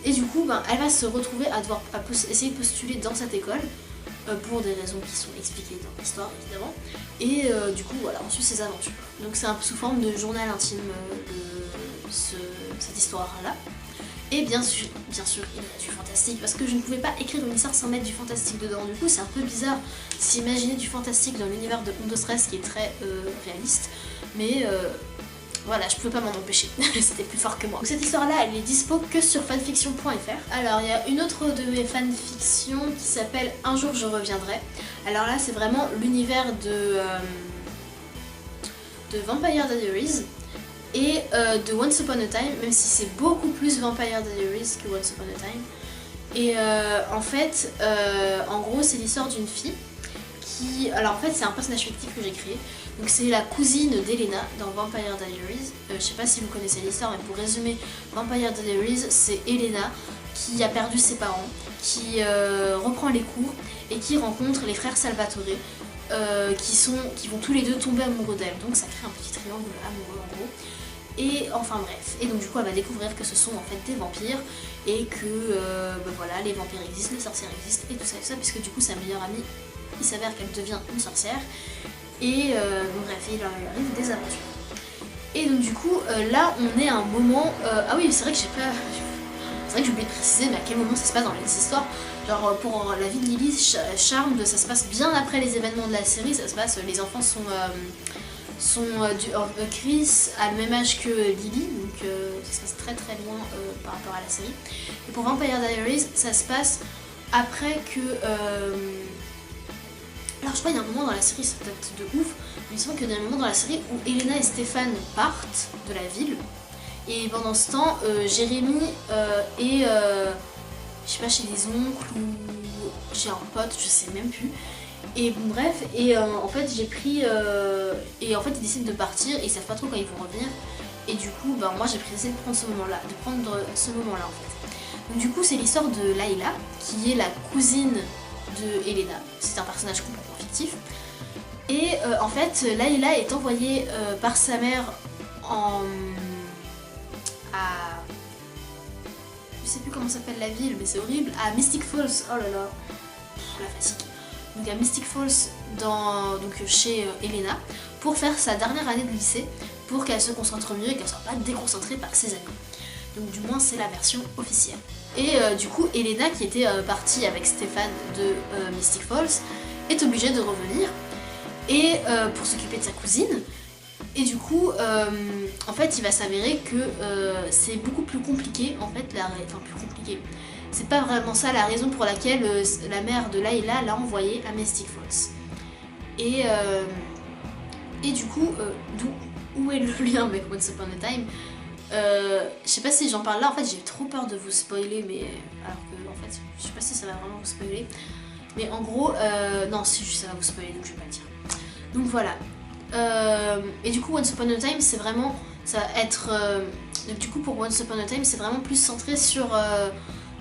S1: Et du coup, elle va se retrouver à devoir essayer de postuler dans cette école, pour des raisons qui sont expliquées dans l'histoire évidemment, et du coup voilà, on suit ses aventures. Donc c'est un peu sous forme de journal intime de cette histoire là. Et bien sûr il y a du fantastique, parce que je ne pouvais pas écrire une histoire sans mettre du fantastique dedans. Du coup c'est un peu bizarre s'imaginer du fantastique dans l'univers de Undostress qui est très réaliste, mais voilà, je pouvais pas m'en empêcher, c'était plus fort que moi. Donc cette histoire-là, elle est dispo que sur fanfiction.fr. Alors il y a une autre de mes fanfictions qui s'appelle Un jour je reviendrai. Alors là, c'est vraiment l'univers de Vampire Diaries et de Once Upon a Time, même si c'est beaucoup plus Vampire Diaries que Once Upon a Time. Et en fait, en gros, c'est l'histoire d'une fille qui... Alors en fait, c'est un personnage fictif que j'ai créé. Donc c'est la cousine d'Elena dans Vampire Diaries. Je sais pas si vous connaissez l'histoire, mais pour résumer, Vampire Diaries, c'est Elena qui a perdu ses parents, qui reprend les cours et qui rencontre les frères Salvatore, qui vont tous les deux tomber amoureux d'elle. Donc ça crée un petit triangle amoureux en gros. Et enfin bref, et donc du coup elle va découvrir que ce sont en fait des vampires et que voilà, les vampires existent, les sorcières existent et tout ça, puisque du coup sa meilleure amie, il s'avère qu'elle devient une sorcière. Et bref, il leur arrive des aventures. Et donc du coup, là on est à un moment... ah oui, c'est vrai que j'ai oublié de préciser, mais à quel moment ça se passe dans les histoires. Genre pour la vie de Lily, Charmed, ça se passe bien après les événements de la série. Ça se passe, les enfants Chris a le même âge que Lily, donc ça se passe très très loin par rapport à la série. Et pour Vampire Diaries, ça se passe après que... Alors je crois qu'il y a un moment dans la série, c'est peut-être de ouf, mais il me semble qu'il y a un moment dans la série où Elena et Stéphane partent de la ville. Et pendant ce temps, Jérémy est, je sais pas, chez des oncles ou chez un pote, je sais même plus. Et bon bref, et en fait j'ai pris... et en fait ils décident de partir et ils savent pas trop quand ils vont revenir. Et du coup, bah, moi j'ai décidé de prendre ce moment-là, en fait. Donc du coup c'est l'histoire de Layla, qui est la cousine de Elena. C'est un personnage complètement fictif. Et en fait, Layla est envoyée par sa mère à... Je sais plus comment s'appelle la ville, mais c'est horrible. À Mystic Falls, oh là là, la fatigue. Donc à Mystic Falls, donc chez Elena, pour faire sa dernière année de lycée, pour qu'elle se concentre mieux et qu'elle soit pas déconcentrée par ses amis. Donc du moins c'est la version officielle. Et du coup Elena, qui était partie avec Stéphane de Mystic Falls, est obligée de revenir et pour s'occuper de sa cousine. Et du coup en fait il va s'avérer que c'est beaucoup plus compliqué en fait, plus compliqué. C'est pas vraiment ça la raison pour laquelle la mère de Layla l'a envoyée à Mystic Falls. Et du coup, où est le lien avec Once Upon a Time? Je sais pas si j'en parle là, en fait j'ai trop peur de vous spoiler, mais alors que en fait je sais pas si ça va vraiment vous spoiler. Mais en gros, non si ça va vous spoiler donc je vais pas le dire. Donc voilà. Et du coup Once Upon a Time c'est vraiment, ça va être... donc du coup pour Once Upon a Time c'est vraiment plus centré sur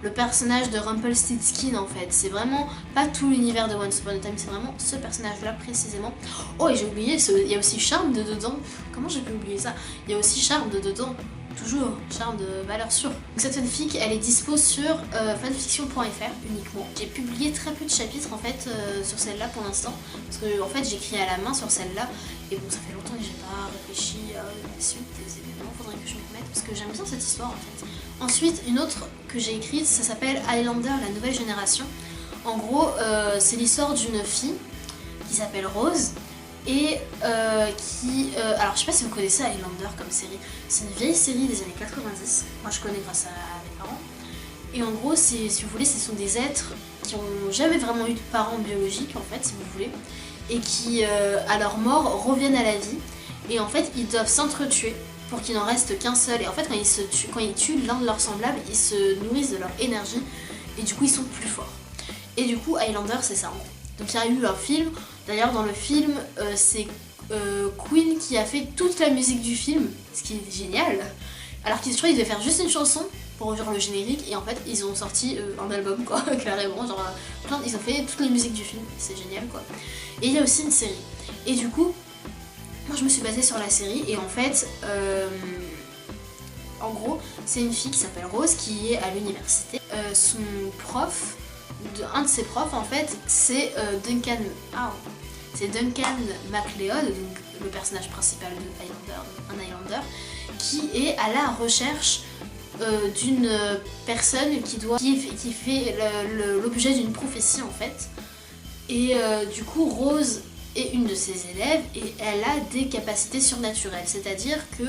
S1: le personnage de Rumpelstiltskin en fait. C'est vraiment pas tout l'univers de Once Upon a Time, c'est vraiment ce personnage là précisément. Oh et j'ai oublié, il y a aussi Charme de dedans. Comment j'ai pu oublier ça? Il y a aussi Charme de dedans. Toujours, Charme de valeur sûre. Donc cette fanfic elle est dispo sur fanfiction.fr uniquement. J'ai publié très peu de chapitres en fait sur celle-là pour l'instant. Parce que en fait j'écris à la main sur celle-là. Et bon ça fait longtemps que j'ai pas réfléchi à la suite des événements, faudrait que je m'y remette parce que j'aime bien cette histoire en fait. Ensuite une autre que j'ai écrite, ça s'appelle Highlander la nouvelle génération. En gros c'est l'histoire d'une fille qui s'appelle Rose. Et alors je sais pas si vous connaissez Highlander comme série, c'est une vieille série des années 90, moi je connais grâce à mes parents. Et en gros si vous voulez ce sont des êtres qui ont jamais vraiment eu de parents biologiques en fait si vous voulez. Et qui à leur mort reviennent à la vie. Et en fait ils doivent s'entretuer pour qu'il n'en reste qu'un seul. Et en fait quand ils tuent l'un de leurs semblables, ils se nourrissent de leur énergie. Et du coup ils sont plus forts. Et du coup Highlander c'est ça en gros. Donc il y a eu un film, d'ailleurs dans le film c'est Queen qui a fait toute la musique du film, ce qui est génial. Alors qu'ils devaient faire juste une chanson pour genre le générique et en fait ils ont sorti un album quoi, carrément, genre ils ont fait toutes les musiques du film, c'est génial quoi. Et il y a aussi une série. Et du coup, moi je me suis basée sur la série et en fait, en gros c'est une fille qui s'appelle Rose qui est à l'université. Son prof, un de ses profs en fait c'est Duncan MacLeod, donc le personnage principal de Highlander, un Highlander, qui est à la recherche d'une personne qui fait l'objet d'une prophétie en fait. Et du coup Rose est une de ses élèves et elle a des capacités surnaturelles, c'est-à-dire que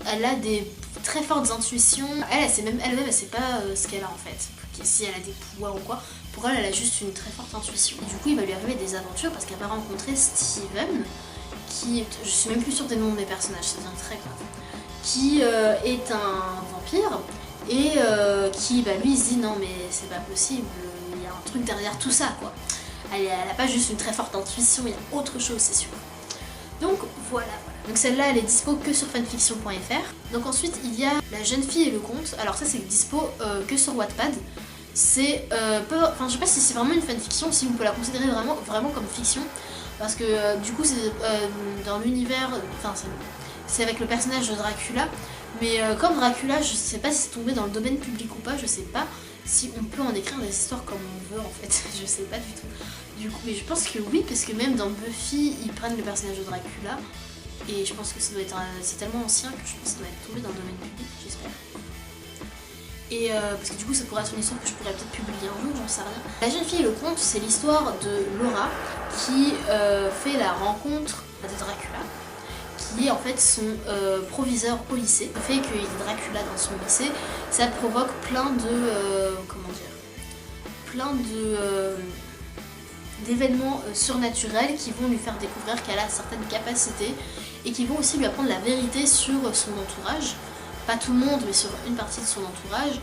S1: elle a des très fortes intuitions. Elle sait même elle-même, elle sait pas ce qu'elle a en fait, si elle a des pouvoirs ou quoi. Pour elle, elle a juste une très forte intuition. Et du coup, il va lui arriver des aventures parce qu'elle va rencontrer Steven, qui, je suis même plus sûre des noms des personnages, ça devient très grave, qui est un vampire et qui, bah lui, il se dit non mais c'est pas possible, il y a un truc derrière tout ça quoi. Elle a pas juste une très forte intuition, il y a autre chose, c'est sûr. Donc voilà. Donc celle-là, elle est dispo que sur fanfiction.fr. Donc ensuite, il y a La jeune fille et le conte. Alors ça, c'est dispo que sur Wattpad. C'est je sais pas si c'est vraiment une fanfiction, si on peut la considérer vraiment comme fiction. Parce que du coup, c'est dans l'univers... Enfin, c'est avec le personnage de Dracula. Mais comme Dracula, je sais pas si c'est tombé dans le domaine public ou pas, je sais pas si on peut en écrire des histoires comme on veut en fait, je sais pas du tout. Du coup, mais je pense que oui, parce que même dans Buffy, ils prennent le personnage de Dracula. Et je pense que ça doit être c'est tellement ancien que je pense que ça doit être tombé dans le domaine public, j'espère. Et parce que du coup ça pourrait être une histoire que je pourrais peut-être publier un jour, j'en sais rien. La jeune fille et le conte, c'est l'histoire de Laura qui fait la rencontre de Dracula, qui est en fait son proviseur au lycée. Le fait qu'il y ait Dracula dans son lycée, ça provoque plein de d'événements surnaturels qui vont lui faire découvrir qu'elle a certaines capacités et qui vont aussi lui apprendre la vérité sur son entourage. Pas tout le monde, mais sur une partie de son entourage.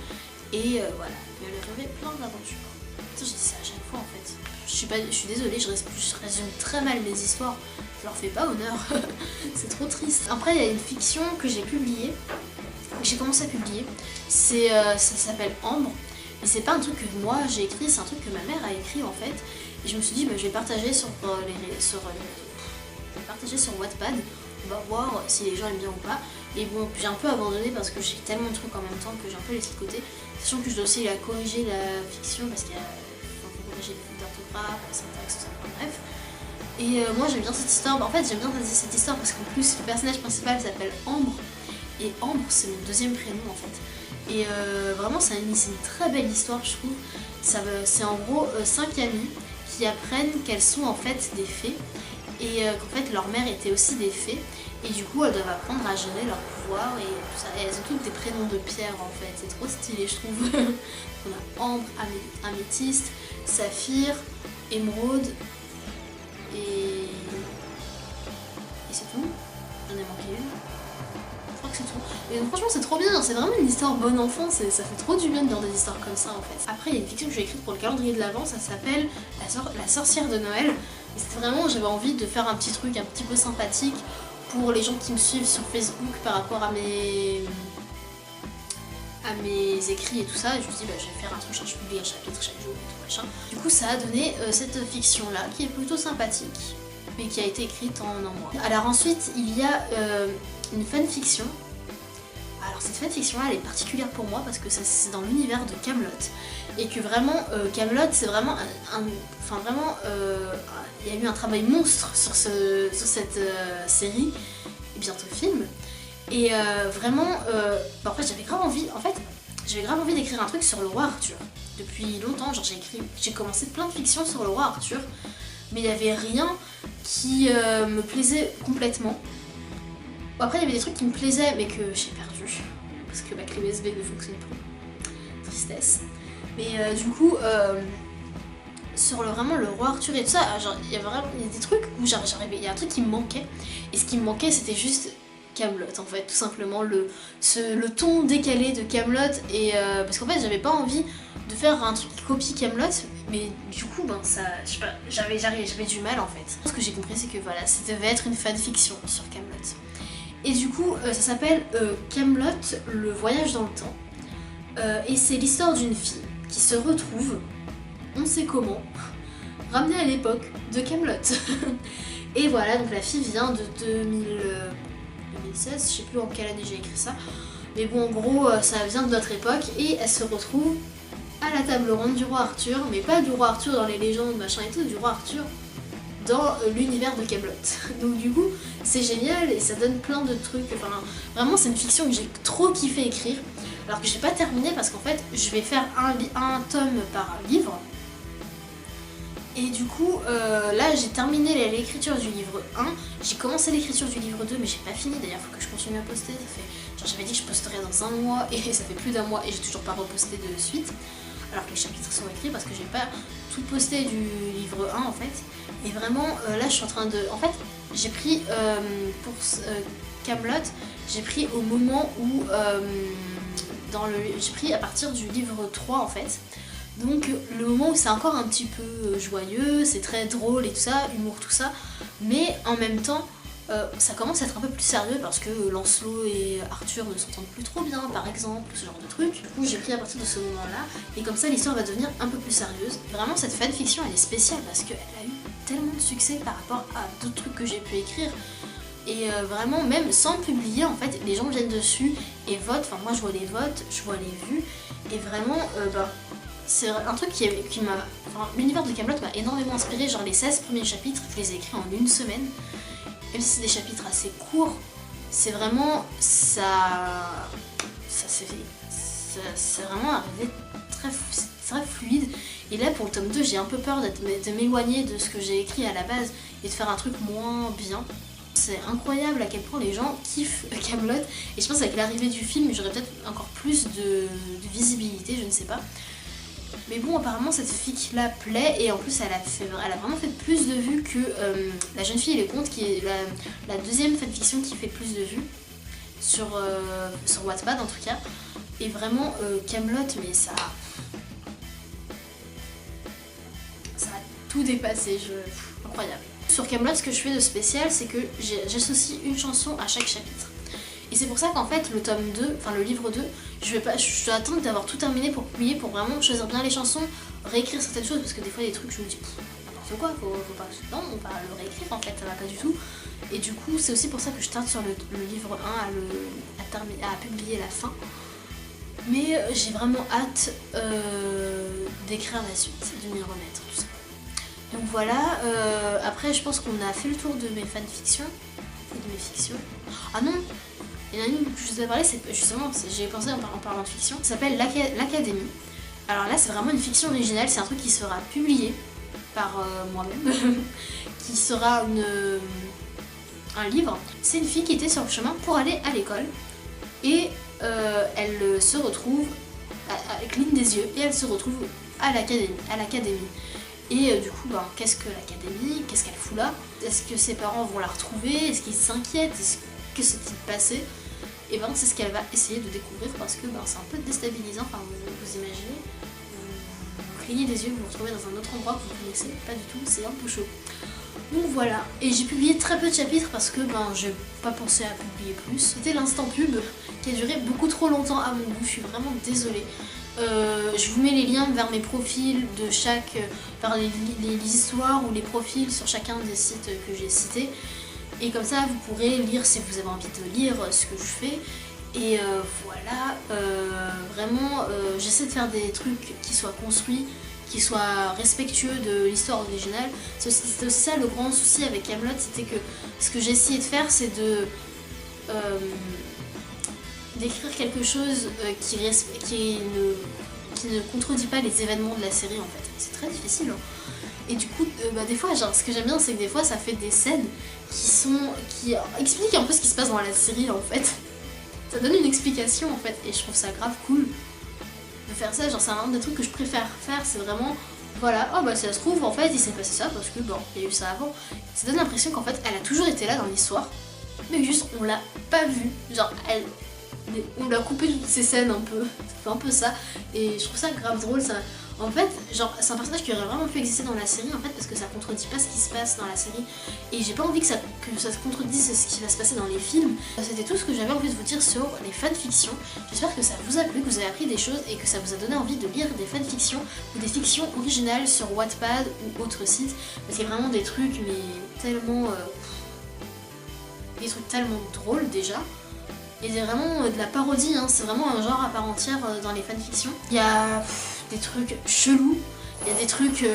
S1: Et voilà, il va lui arriver plein d'aventures. Putain, je dis ça à chaque fois en fait. Je suis désolée, je résume très mal mes histoires. Je leur fais pas honneur. C'est trop triste. Après, il y a une fiction que j'ai publiée, que j'ai commencé à publier. Ça s'appelle Ambre. Et c'est pas un truc que moi j'ai écrit, c'est un truc que ma mère a écrit en fait. Et je me suis dit, bah, je vais partager sur Wattpad. On va voir si les gens aiment bien ou pas. Et bon, j'ai un peu abandonné parce que j'ai tellement de trucs en même temps que j'ai un peu laissé de côté. Sachant que je dois aussi corriger la fiction parce qu'il faut corriger les fautes d'orthographe, la syntaxe, tout ça, bref. Et moi j'aime bien cette histoire. En fait, j'aime bien cette histoire parce qu'en plus, le personnage principal s'appelle Ambre. Et Ambre, c'est mon deuxième prénom en fait. Et vraiment, c'est une très belle histoire, je trouve. C'est en gros 5 amies qui apprennent qu'elles sont en fait des fées. Et qu'en fait, leur mère était aussi des fées. Et du coup, elles doivent apprendre à gérer leur pouvoir et tout ça. Et elles ont toutes des prénoms de pierre en fait. C'est trop stylé, je trouve. On a Ambre, Améthyste, Saphir, Émeraude. Et c'est tout. J'en ai manqué une. Je crois que c'est tout. Et donc, franchement, c'est trop bien. C'est vraiment une histoire bonne enfance. Et ça fait trop du bien de lire des histoires comme ça en fait. Après, il y a une fiction que j'ai écrite pour le calendrier de l'Avent. Ça s'appelle La sorcière de Noël. Et c'était vraiment, j'avais envie de faire un petit truc un petit peu sympathique pour les gens qui me suivent sur Facebook par rapport à mes écrits et tout ça. Et je me suis dit, bah, je vais faire un truc, je publie un chapitre chaque jour et tout machin. Du coup, ça a donné cette fiction là qui est plutôt sympathique, mais qui a été écrite en un mois. Alors ensuite, il y a une fanfiction. Alors cette fanfiction là, elle est particulière pour moi parce que c'est dans l'univers de Camelot et que vraiment Camelot, c'est vraiment il y a eu un travail monstre sur cette série et bientôt film. Et vraiment, en fait j'avais grave envie d'écrire un truc sur le roi Arthur. Depuis longtemps, genre j'ai commencé plein de fictions sur le roi Arthur, mais il n'y avait rien qui me plaisait complètement. Bon, après il y avait des trucs qui me plaisaient mais que j'ai perdu parce que ma clé USB ne fonctionne pas. Tristesse. Mais du coup sur vraiment le roi Arthur et tout ça, genre il y a des trucs où il y a un truc qui me manquait. Et ce qui me manquait, c'était juste Camelot en fait, tout simplement le ton décalé de Camelot. Et parce qu'en fait j'avais pas envie de faire un truc qui copie Camelot, mais du coup ben ça, je sais pas, j'avais du mal en fait. Ce que j'ai compris, c'est que voilà, ça devait être une fanfiction sur Camelot. Et du coup ça s'appelle Camelot, le voyage dans le temps. Et c'est l'histoire d'une fille qui se retrouve, on sait comment, ramenée à l'époque de Camelot. Et voilà, donc la fille vient de 2016, je sais plus en quelle année j'ai écrit ça. Mais bon, en gros, ça vient de notre époque et elle se retrouve à la table ronde du roi Arthur, mais pas du roi Arthur dans les légendes, machin et tout, du roi Arthur dans l'univers de Camelot. Donc du coup, c'est génial et ça donne plein de trucs. Enfin, vraiment, c'est une fiction que j'ai trop kiffé écrire. Alors que je vais pas terminer parce qu'en fait, je vais faire un tome par livre. Et du coup, là, j'ai terminé l'écriture du livre 1. J'ai commencé l'écriture du livre 2, mais j'ai pas fini. D'ailleurs, faut que je continue à poster. J'avais dit que je posterais dans un mois et ça fait plus d'un mois et j'ai toujours pas reposté de suite. Alors que les chapitres sont écrits parce que j'ai pas tout posté du livre 1 en fait. Et vraiment, là, je suis en train de... En fait, j'ai pris pour Camelot, j'ai pris au moment où... j'ai pris à partir du livre 3 en fait. Donc le moment où c'est encore un petit peu joyeux, c'est très drôle et tout ça, humour tout ça, mais en même temps ça commence à être un peu plus sérieux parce que Lancelot et Arthur ne s'entendent plus trop bien par exemple, ce genre de truc. Du coup j'ai pris à partir de ce moment là et comme ça l'histoire va devenir un peu plus sérieuse. Vraiment cette fanfiction elle est spéciale parce qu'elle a eu tellement de succès par rapport à d'autres trucs que j'ai pu écrire. Et vraiment, même sans publier, en fait, les gens viennent dessus et votent. Enfin, moi, je vois les votes, je vois les vues. Et vraiment, c'est un truc qui m'a... Enfin, l'univers de Camelot m'a énormément inspiré. Genre, les 16 premiers chapitres, je les ai écrits en une semaine. Même si c'est des chapitres assez courts, c'est vraiment... C'est vraiment arrivé très fluide. Et là, pour le tome 2, j'ai un peu peur de m'éloigner de ce que j'ai écrit à la base et de faire un truc moins bien. C'est incroyable à quel point les gens kiffent Camelot et je pense qu'avec l'arrivée du film j'aurais peut-être encore plus de visibilité, je ne sais pas. Mais bon, apparemment cette fic là plaît et en plus elle a vraiment fait plus de vues que La jeune fille et les contes, qui est la deuxième fanfiction qui fait plus de vues sur Wattpad en tout cas. Et vraiment Camelot, mais ça... tout dépassé, incroyable. Sur Kaamelott, ce que je fais de spécial, c'est que j'associe une chanson à chaque chapitre. Et c'est pour ça qu'en fait, le tome 2, enfin le livre 2, je dois attendre d'avoir tout terminé pour publier, pour vraiment choisir bien les chansons, réécrire certaines choses, parce que des fois, il y a des trucs, je me dis, n'importe quoi, faut pas... Non, on va le réécrire en fait, ça va pas du tout. Et du coup, c'est aussi pour ça que je tarde sur le livre 1 à publier la fin. Mais j'ai vraiment hâte d'écrire la suite, de m'y remettre, tout ça. Donc voilà, après je pense qu'on a fait le tour de mes fanfictions, de mes fictions. Ah non, il y en a une que je vous ai parlé, c'est justement, j'ai pensé en parlant de fiction, ça s'appelle l'Académie. Alors là c'est vraiment une fiction originale, c'est un truc qui sera publié par moi-même, qui sera un livre. C'est une fille qui était sur le chemin pour aller à l'école et elle se retrouve, elle cligne des yeux et elle se retrouve à l'académie. Et du coup, qu'est-ce que l'académie? Qu'est-ce qu'elle fout là? Est-ce que ses parents vont la retrouver? Est-ce qu'ils s'inquiètent? Que s'est-il passé? Et c'est ce qu'elle va essayer de découvrir parce que c'est un peu déstabilisant. Enfin, vous imaginez, vous clignez des yeux, vous vous retrouvez dans un autre endroit que vous ne connaissez pas du tout, c'est un peu chaud. Donc voilà, et j'ai publié très peu de chapitres parce que j'ai pas pensé à publier plus. C'était l'instant pub qui a duré beaucoup trop longtemps à mon goût, je suis vraiment désolée. Je vous mets les liens vers mes profils de chaque, vers les histoires ou les profils sur chacun des sites que j'ai cités. Et comme ça vous pourrez lire si vous avez envie de lire ce que je fais. Et voilà, vraiment j'essaie de faire des trucs qui soient construits, qui soit respectueux de l'histoire originale. C'est aussi ça le grand souci avec Kaamelott, c'était que ce que j'ai essayé de faire, c'est d'écrire quelque chose qui ne contredit pas les événements de la série en fait. C'est très difficile. Hein. Et du coup, des fois, ce que j'aime bien, c'est que des fois, ça fait des scènes qui expliquent un peu ce qui se passe dans la série en fait. Ça donne une explication en fait, et je trouve ça grave cool. De faire ça, c'est un des trucs que je préfère faire, c'est vraiment voilà, si ça se trouve en fait il s'est passé ça parce que il y a eu ça avant. Ça donne l'impression qu'en fait elle a toujours été là dans l'histoire, mais juste on l'a pas vue, on l'a coupé toutes ces scènes un peu, ça fait un peu ça, et je trouve ça grave drôle ça. En fait, c'est un personnage qui aurait vraiment pu exister dans la série en fait parce que ça contredit pas ce qui se passe dans la série et j'ai pas envie que ça se contredise ce qui va se passer dans les films. C'était tout ce que j'avais envie de vous dire sur les fanfictions. J'espère que ça vous a plu, que vous avez appris des choses et que ça vous a donné envie de lire des fanfictions ou des fictions originales sur Wattpad ou autres sites parce qu'il y a vraiment des trucs mais tellement drôles déjà. Et c'est vraiment de la parodie, hein. C'est vraiment un genre à part entière dans les fanfictions. Il y a des trucs chelous, il y a des trucs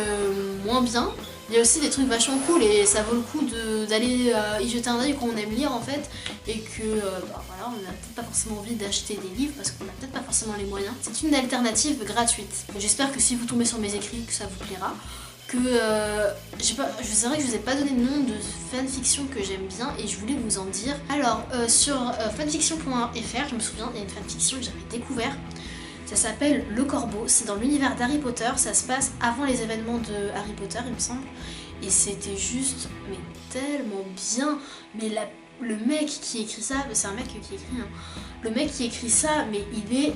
S1: moins bien, il y a aussi des trucs vachement cool et ça vaut le coup d'aller y jeter un œil quand on aime lire en fait et que voilà, on n'a peut-être pas forcément envie d'acheter des livres parce qu'on n'a peut-être pas forcément les moyens. C'est une alternative gratuite. J'espère que si vous tombez sur mes écrits que ça vous plaira. Que c'est vrai que je vous ai pas donné de nom de fanfiction que j'aime bien et je voulais vous en dire. Alors sur fanfiction.fr, je me souviens, il y a une fanfiction que j'avais découvert. Ça s'appelle Le Corbeau, c'est dans l'univers d'Harry Potter, ça se passe avant les événements de Harry Potter il me semble. Et c'était juste mais tellement bien. Mais le mec qui écrit ça, c'est un mec qui écrit hein. Le mec qui écrit ça, mais il est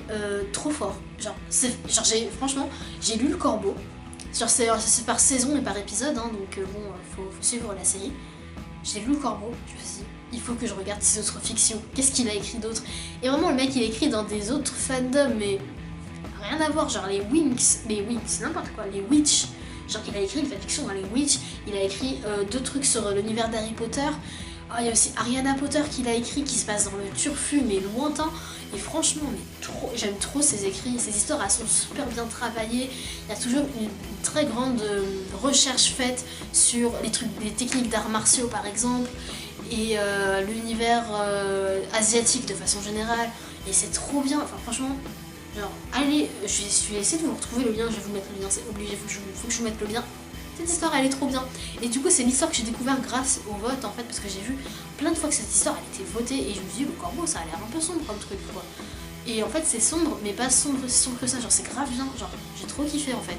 S1: trop fort. Franchement, j'ai lu Le Corbeau. C'est par saison et par épisode, hein, donc faut suivre la série. J'ai lu Le Corbeau, je me suis dit, il faut que je regarde ses autres fictions. Qu'est-ce qu'il a écrit d'autre? Et vraiment, le mec, il écrit dans des autres fandoms, mais rien à voir, genre les Winx, n'importe quoi, les Witch. Genre, il a écrit une fanfiction dans les Witch, il a écrit 2 trucs sur l'univers d'Harry Potter. Il y a aussi Ariana Potter qu'il a écrit qui se passe dans le turfu, mais lointain. Et franchement, j'aime trop ses écrits, ses histoires elles sont super bien travaillées. Il y a toujours une très grande recherche faite sur les techniques d'arts martiaux par exemple, et l'univers asiatique de façon générale. Et c'est trop bien, enfin franchement, allez, je vais essayer de vous retrouver le lien, je vais vous mettre le lien, c'est obligé, faut que je vous mette le lien. Cette histoire elle est trop bien et du coup c'est l'histoire que j'ai découvert grâce au vote en fait parce que j'ai vu plein de fois que cette histoire elle était votée et je me suis dit Le Corbeau ça a l'air un peu sombre comme truc quoi. Et en fait c'est sombre mais pas sombre que ça, c'est grave bien, j'ai trop kiffé en fait.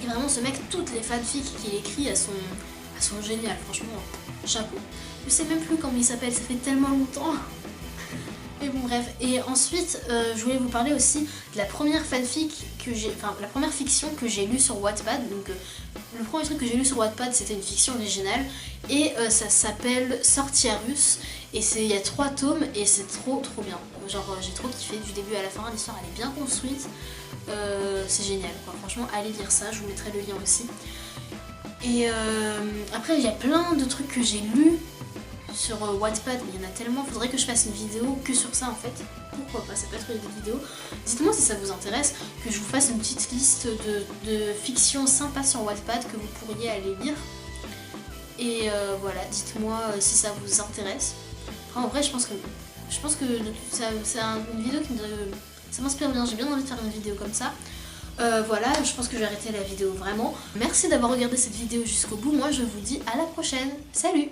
S1: Et vraiment ce mec, toutes les fanfics qu'il écrit elles sont géniales, franchement chapeau. Je sais même plus comment il s'appelle, ça fait tellement longtemps. Et bon bref, et ensuite je voulais vous parler aussi de la première fanfic que j'ai, enfin la première fiction que j'ai lue sur Wattpad. Donc le premier truc que j'ai lu sur Wattpad c'était une fiction originale et ça s'appelle Sortierus et il y a 3 tomes et c'est trop bien. Genre j'ai trop kiffé du début à la fin, l'histoire elle est bien construite, c'est génial quoi. Franchement allez lire ça, je vous mettrai le lien aussi. Et après il y a plein de trucs que j'ai lus sur Wattpad, mais il y en a tellement, faudrait que je fasse une vidéo que sur ça en fait. Pourquoi pas, ça peut être une vidéo. Dites-moi si ça vous intéresse, que je vous fasse une petite liste de fictions sympas sur Wattpad que vous pourriez aller lire. Et voilà, dites-moi si ça vous intéresse. Enfin, en vrai, je pense que c'est une vidéo qui ça m'inspire bien, j'ai bien envie de faire une vidéo comme ça. Voilà, je pense que je vais arrêter la vidéo vraiment. Merci d'avoir regardé cette vidéo jusqu'au bout, moi je vous dis à la prochaine. Salut!